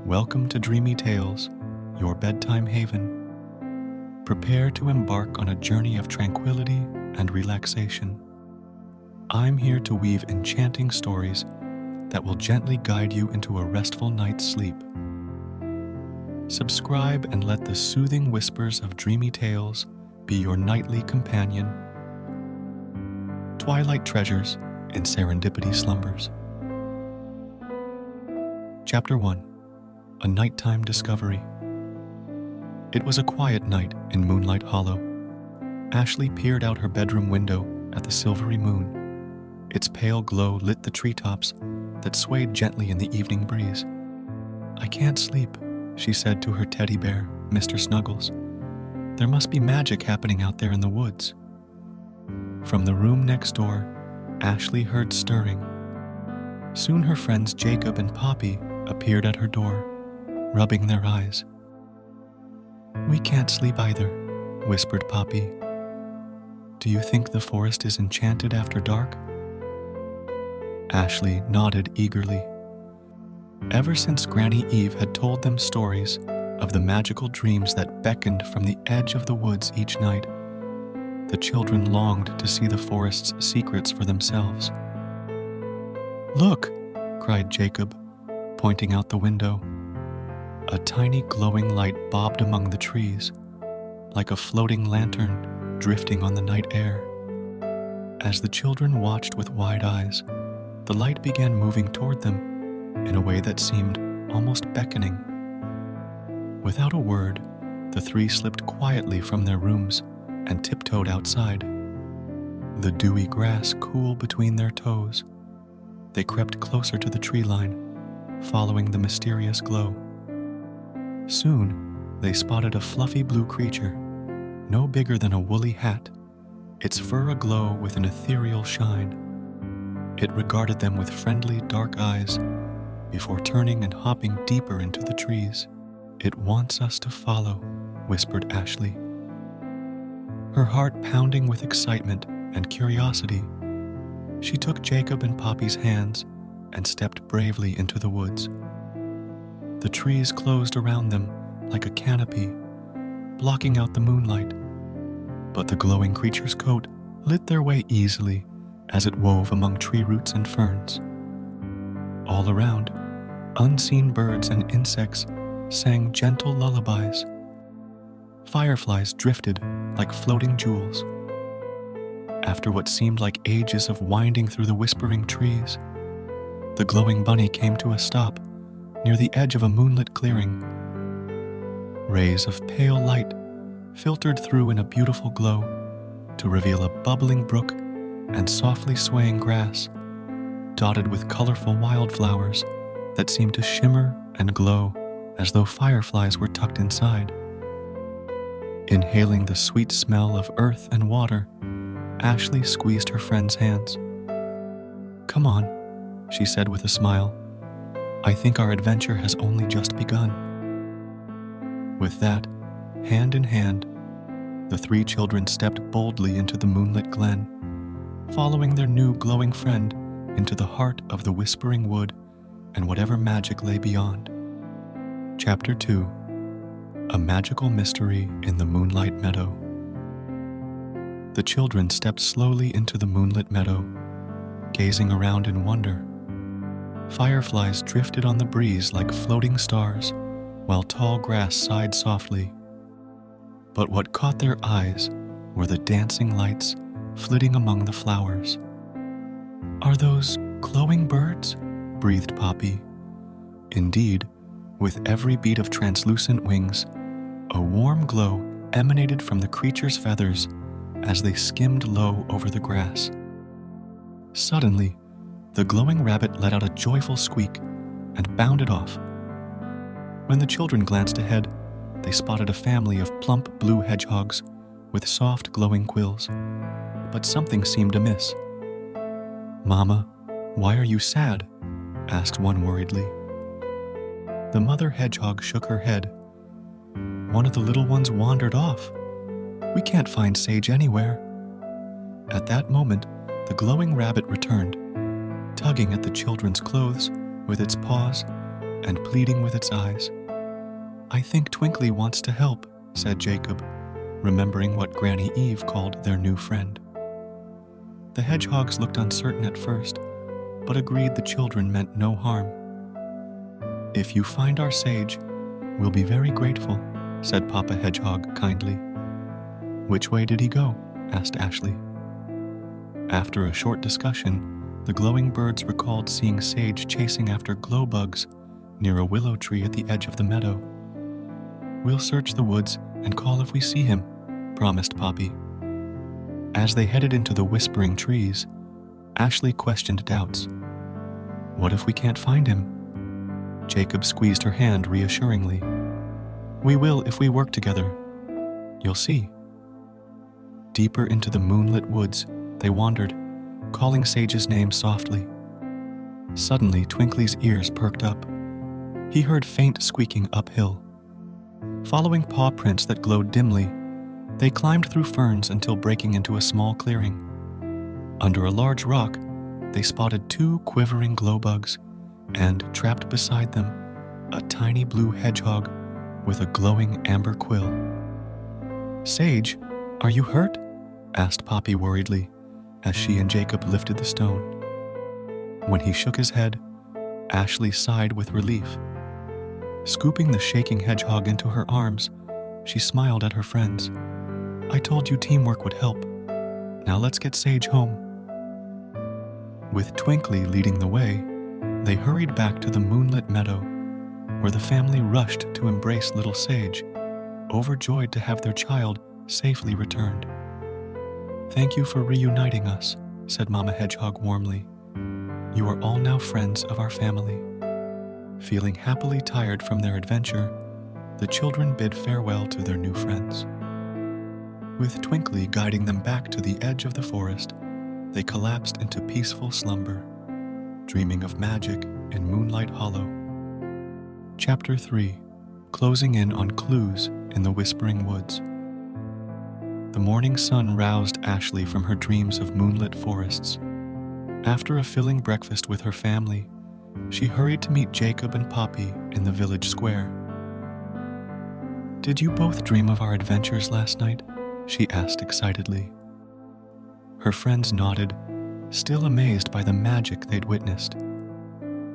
Welcome to Dreamy Tales, your bedtime haven. Prepare to embark on a journey of tranquility and relaxation. I'm here to weave enchanting stories that will gently guide you into a restful night's sleep. Subscribe and let the soothing whispers of Dreamy Tales be your nightly companion. Twilight Treasures in Serendipity Slumbers. Chapter 1. A Nighttime Discovery. It was a quiet night in Moonlight Hollow. Ashley peered out her bedroom window at the silvery moon. Its pale glow lit the treetops that swayed gently in the evening breeze. "I can't sleep," she said to her teddy bear, Mr. Snuggles. "There must be magic happening out there in the woods." From the room next door, Ashley heard stirring. Soon her friends Jacob and Poppy appeared at her door, rubbing their eyes. "We can't sleep either," whispered Poppy. "Do you think the forest is enchanted after dark?" Ashley nodded eagerly. Ever since Granny Eve had told them stories of the magical dreams that beckoned from the edge of the woods each night, the children longed to see the forest's secrets for themselves. "Look!" cried Jacob, pointing out the window. A tiny glowing light bobbed among the trees, like a floating lantern drifting on the night air. As the children watched with wide eyes, the light began moving toward them in a way that seemed almost beckoning. Without a word, the three slipped quietly from their rooms and tiptoed outside. The dewy grass cool between their toes, they crept closer to the tree line, following the mysterious glow. Soon, they spotted a fluffy blue creature, no bigger than a woolly hat, its fur aglow with an ethereal shine. It regarded them with friendly, dark eyes before turning and hopping deeper into the trees. "It wants us to follow," whispered Ashley. Her heart pounding with excitement and curiosity, she took Jacob and Poppy's hands and stepped bravely into the woods. The trees closed around them like a canopy, blocking out the moonlight, but the glowing creature's coat lit their way easily as it wove among tree roots and ferns. All around, unseen birds and insects sang gentle lullabies. Fireflies drifted like floating jewels. After what seemed like ages of winding through the whispering trees, the glowing bunny came to a stop near the edge of a moonlit clearing. Rays of pale light filtered through in a beautiful glow to reveal a bubbling brook and softly swaying grass, dotted with colorful wildflowers that seemed to shimmer and glow as though fireflies were tucked inside. Inhaling the sweet smell of earth and water, Ashley squeezed her friend's hands. "Come on," she said with a smile. "I think our adventure has only just begun." With that, hand in hand, the three children stepped boldly into the moonlit glen, following their new glowing friend into the heart of the whispering wood and whatever magic lay beyond. Chapter 2. A Magical Mystery in the Moonlight Meadow. The children stepped slowly into the moonlit meadow, gazing around in wonder. Fireflies drifted on the breeze like floating stars, while tall grass sighed softly. But what caught their eyes were the dancing lights flitting among the flowers. "Are those glowing birds?" breathed Poppy. Indeed, with every beat of translucent wings, a warm glow emanated from the creature's feathers as they skimmed low over the grass. Suddenly, the glowing rabbit let out a joyful squeak and bounded off. When the children glanced ahead, they spotted a family of plump blue hedgehogs with soft glowing quills. But something seemed amiss. "Mama, why are you sad?" asked one worriedly. The mother hedgehog shook her head. "One of the little ones wandered off. We can't find Sage anywhere." At that moment, the glowing rabbit returned, tugging at the children's clothes with its paws and pleading with its eyes. "I think Twinkly wants to help," said Jacob, remembering what Granny Eve called their new friend. The hedgehogs looked uncertain at first, but agreed the children meant no harm. "If you find our sage, we'll be very grateful," said Papa Hedgehog kindly. "Which way did he go?" asked Ashley. After a short discussion, the glowing birds recalled seeing Sage chasing after glow bugs near a willow tree at the edge of the meadow. "We'll search the woods and call if we see him," promised Poppy. As they headed into the whispering trees, Ashley questioned doubts. "What if we can't find him?" Jacob squeezed her hand reassuringly. "We will if we work together. You'll see." Deeper into the moonlit woods, they wandered, calling Sage's name softly. Suddenly, Twinkly's ears perked up. He heard faint squeaking uphill. Following paw prints that glowed dimly, they climbed through ferns until breaking into a small clearing. Under a large rock, they spotted 2 quivering glow bugs, and, trapped beside them, a tiny blue hedgehog with a glowing amber quill. "Sage, are you hurt?" asked Poppy worriedly, as she and Jacob lifted the stone. When he shook his head, Ashley sighed with relief. Scooping the shaking hedgehog into her arms, she smiled at her friends. "I told you teamwork would help. Now let's get Sage home." With Twinkly leading the way, they hurried back to the moonlit meadow, where the family rushed to embrace little Sage, overjoyed to have their child safely returned. "Thank you for reuniting us," said Mama Hedgehog warmly. "You are all now friends of our family." Feeling happily tired from their adventure, the children bid farewell to their new friends. With Twinkly guiding them back to the edge of the forest, they collapsed into peaceful slumber, dreaming of magic in Moonlight Hollow. Chapter 3. Closing in on clues in the Whispering Woods. The morning sun roused Ashley from her dreams of moonlit forests. After a filling breakfast with her family, she hurried to meet Jacob and Poppy in the village square. "Did you both dream of our adventures last night?" she asked excitedly. Her friends nodded, still amazed by the magic they'd witnessed.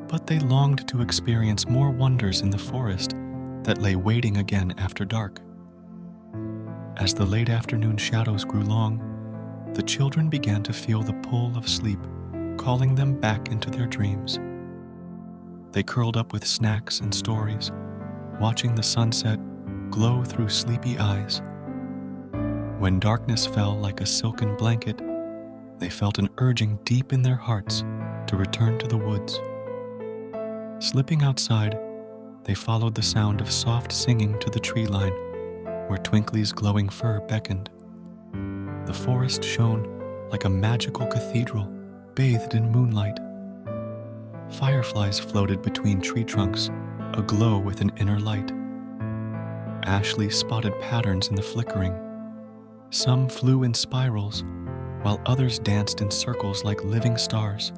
But they longed to experience more wonders in the forest that lay waiting again after dark. As the late afternoon shadows grew long, the children began to feel the pull of sleep calling them back into their dreams. They curled up with snacks and stories, watching the sunset glow through sleepy eyes. When darkness fell like a silken blanket, they felt an urging deep in their hearts to return to the woods. Slipping outside, they followed the sound of soft singing to the tree line, where Twinkly's glowing fur beckoned. The forest shone like a magical cathedral bathed in moonlight. Fireflies floated between tree trunks, aglow with an inner light. Ashley spotted patterns in the flickering. Some flew in spirals, while others danced in circles like living stars.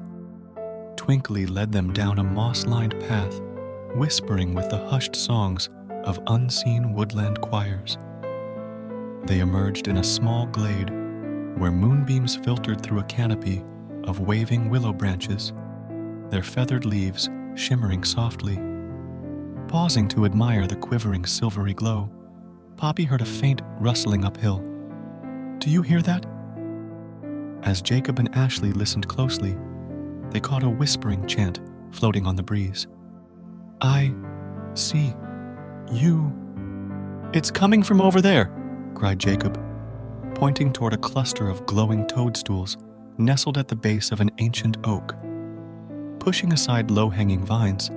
Twinkly led them down a moss-lined path, whispering with the hushed songs of unseen woodland choirs. They emerged in a small glade where moonbeams filtered through a canopy of waving willow branches, their feathered leaves shimmering softly. Pausing to admire the quivering silvery glow, Poppy heard a faint rustling uphill. "Do you hear that?" As Jacob and Ashley listened closely, they caught a whispering chant floating on the breeze. "I see you." "It's coming from over there," cried Jacob, pointing toward a cluster of glowing toadstools nestled at the base of an ancient oak. Pushing aside low-hanging vines,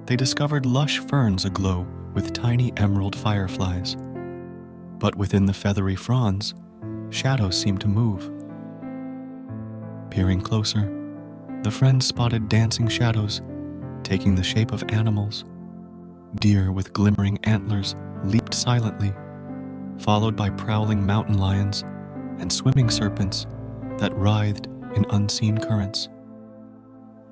they discovered lush ferns aglow with tiny emerald fireflies. But within the feathery fronds, shadows seemed to move. Peering closer, the friends spotted dancing shadows, taking the shape of animals. Deer with glimmering antlers leaped silently, followed by prowling mountain lions and swimming serpents that writhed in unseen currents.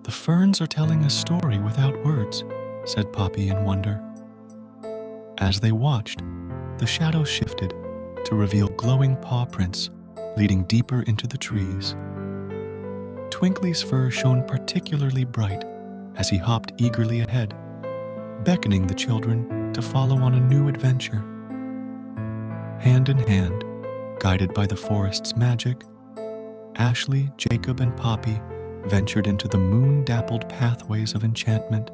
"The ferns are telling a story without words," said Poppy in wonder. As they watched, the shadows shifted to reveal glowing paw prints leading deeper into the trees. Twinkly's fur shone particularly bright as he hopped eagerly ahead, beckoning the children to follow on a new adventure. Hand in hand, guided by the forest's magic, Ashley, Jacob, and Poppy ventured into the moon-dappled pathways of enchantment,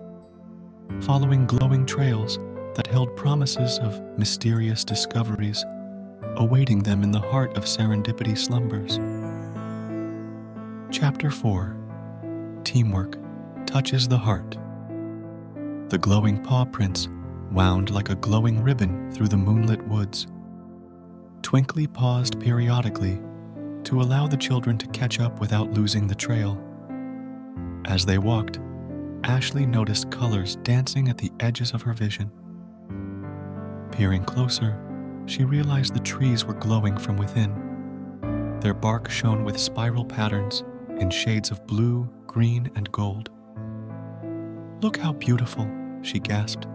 following glowing trails that held promises of mysterious discoveries awaiting them in the heart of Serendipity Slumbers. Chapter 4. Teamwork Touches the Heart. The glowing paw prints wound like a glowing ribbon through the moonlit woods. Twinkly paused periodically to allow the children to catch up without losing the trail. As they walked, Ashley noticed colors dancing at the edges of her vision. Peering closer, she realized the trees were glowing from within. Their bark shone with spiral patterns in shades of blue, green, and gold. "Look how beautiful," she gasped.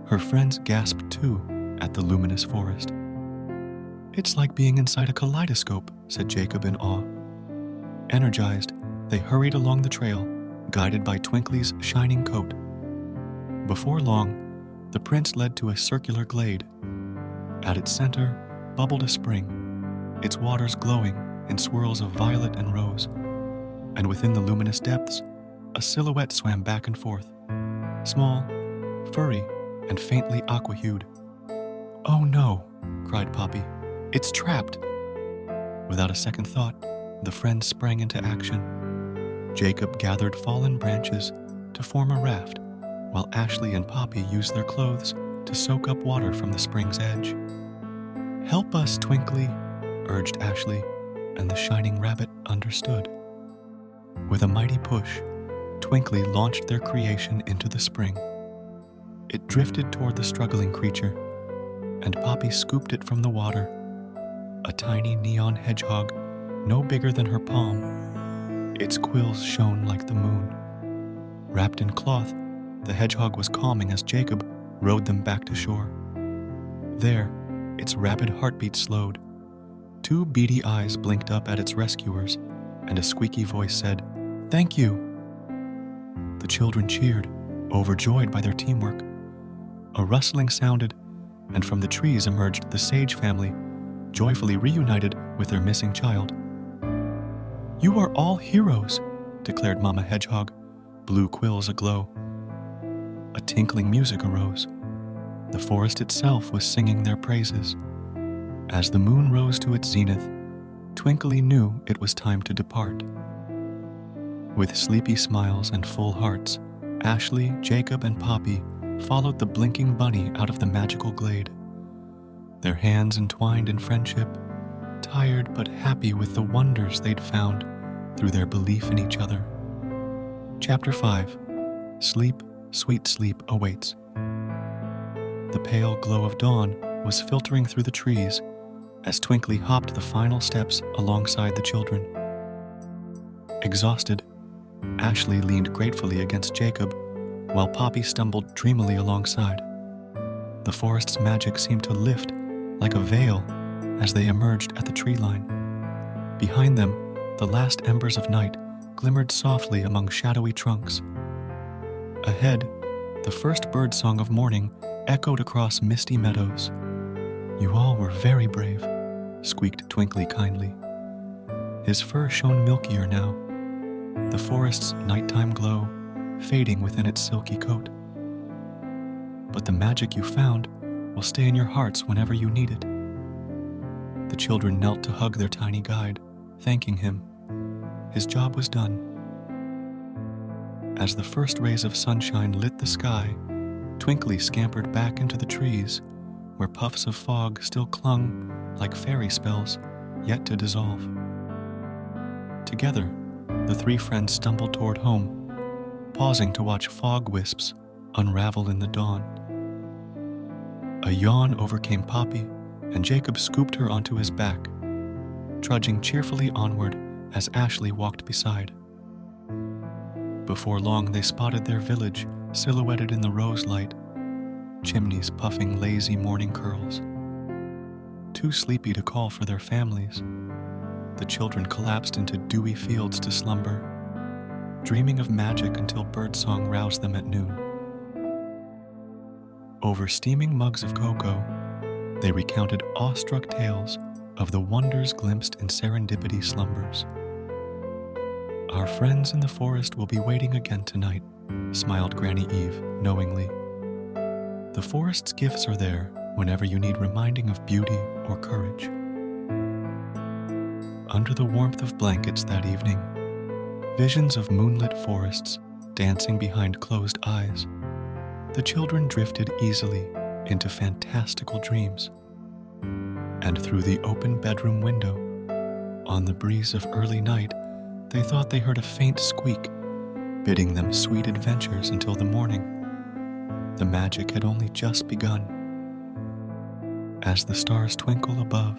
Her friends gasped too at the luminous forest. "It's like being inside a kaleidoscope," said Jacob in awe. Energized, they hurried along the trail, guided by Twinkly's shining coat. Before long, the prints led to a circular glade. At its center bubbled a spring, its waters glowing in swirls of violet and rose, and within the luminous depths, a silhouette swam back and forth, small, furry, and faintly aqua-hued. "Oh no," cried Poppy, "it's trapped!" Without a second thought, the friends sprang into action. Jacob gathered fallen branches to form a raft, while Ashley and Poppy used their clothes to soak up water from the spring's edge. "Help us, Twinkly," urged Ashley, and the shining rabbit understood. With a mighty push, Twinkly launched their creation into the spring. It drifted toward the struggling creature, and Poppy scooped it from the water. A tiny neon hedgehog, no bigger than her palm. Its quills shone like the moon. Wrapped in cloth, the hedgehog was calming as Jacob rowed them back to shore. There, its rapid heartbeat slowed. Two beady eyes blinked up at its rescuers, and a squeaky voice said, "Thank you." The children cheered, overjoyed by their teamwork. A rustling sounded, and from the trees emerged the Sage family, joyfully reunited with their missing child. "You are all heroes," declared Mama Hedgehog, blue quills aglow. A tinkling music arose. The forest itself was singing their praises. As the moon rose to its zenith, Twinkly knew it was time to depart. With sleepy smiles and full hearts, Ashley, Jacob, and Poppy followed the blinking bunny out of the magical glade. Their hands entwined in friendship, tired but happy with the wonders they'd found through their belief in each other. Chapter 5. Sleep, Sweet Sleep Awaits. The pale glow of dawn was filtering through the trees as Twinkly hopped the final steps alongside the children. Exhausted, Ashley leaned gratefully against Jacob, while Poppy stumbled dreamily alongside. The forest's magic seemed to lift like a veil as they emerged at the tree line. Behind them, the last embers of night glimmered softly among shadowy trunks. Ahead, the first birdsong of morning echoed across misty meadows. "You all were very brave," squeaked Twinkly kindly. His fur shone milkier now, the forest's nighttime glow fading within its silky coat. "But the magic you found will stay in your hearts whenever you need it." The children knelt to hug their tiny guide, thanking him. His job was done. As the first rays of sunshine lit the sky, Twinkly scampered back into the trees, where puffs of fog still clung like fairy spells, yet to dissolve. Together, the three friends stumbled toward home, pausing to watch fog wisps unravel in the dawn. A yawn overcame Poppy, and Jacob scooped her onto his back, trudging cheerfully onward as Ashley walked beside. Before long, they spotted their village silhouetted in the rose light, chimneys puffing lazy morning curls. Too sleepy to call for their families, the children collapsed into dewy fields to slumber, dreaming of magic until birdsong roused them at noon. Over steaming mugs of cocoa, they recounted awestruck tales of the wonders glimpsed in Serendipity Slumbers. Our friends in the forest will be waiting again tonight, smiled Granny Eve knowingly. The forest's gifts are there whenever you need reminding of beauty or courage. Under the warmth of blankets that evening, visions of moonlit forests dancing behind closed eyes, the children drifted easily into fantastical dreams. And through the open bedroom window, on the breeze of early night, they thought they heard a faint squeak, bidding them sweet adventures until the morning. The magic had only just begun. As the stars twinkle above,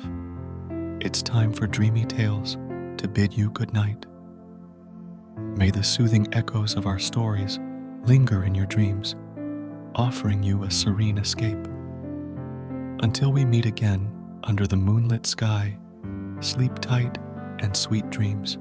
it's time for dreamy tales to bid you good night. May the soothing echoes of our stories linger in your dreams, offering you a serene escape. Until we meet again under the moonlit sky, sleep tight and sweet dreams.